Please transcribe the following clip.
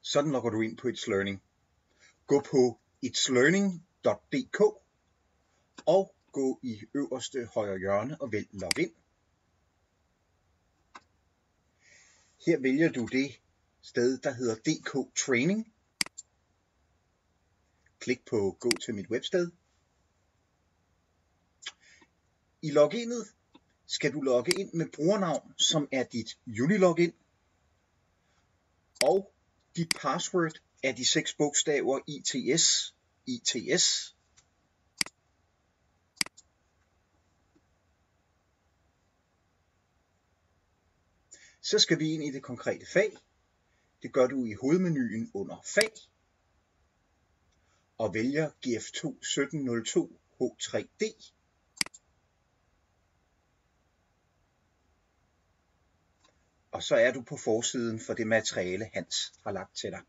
Sådan logger du ind på It's Learning. Gå på itslearning.dk og gå i øverste højre hjørne og vælg login. Her vælger du det sted, der hedder DK Training. Klik på gå til mit websted. I loginet skal du logge ind med brugernavn, som er dit Unilogin, og dit password er de 6 bogstaver ITS. Så skal vi ind i det konkrete fag. Det gør du i hovedmenuen under fag og vælger GF2 1702 H3D. Og så er du på forsiden for det materiale, Hans har lagt til dig.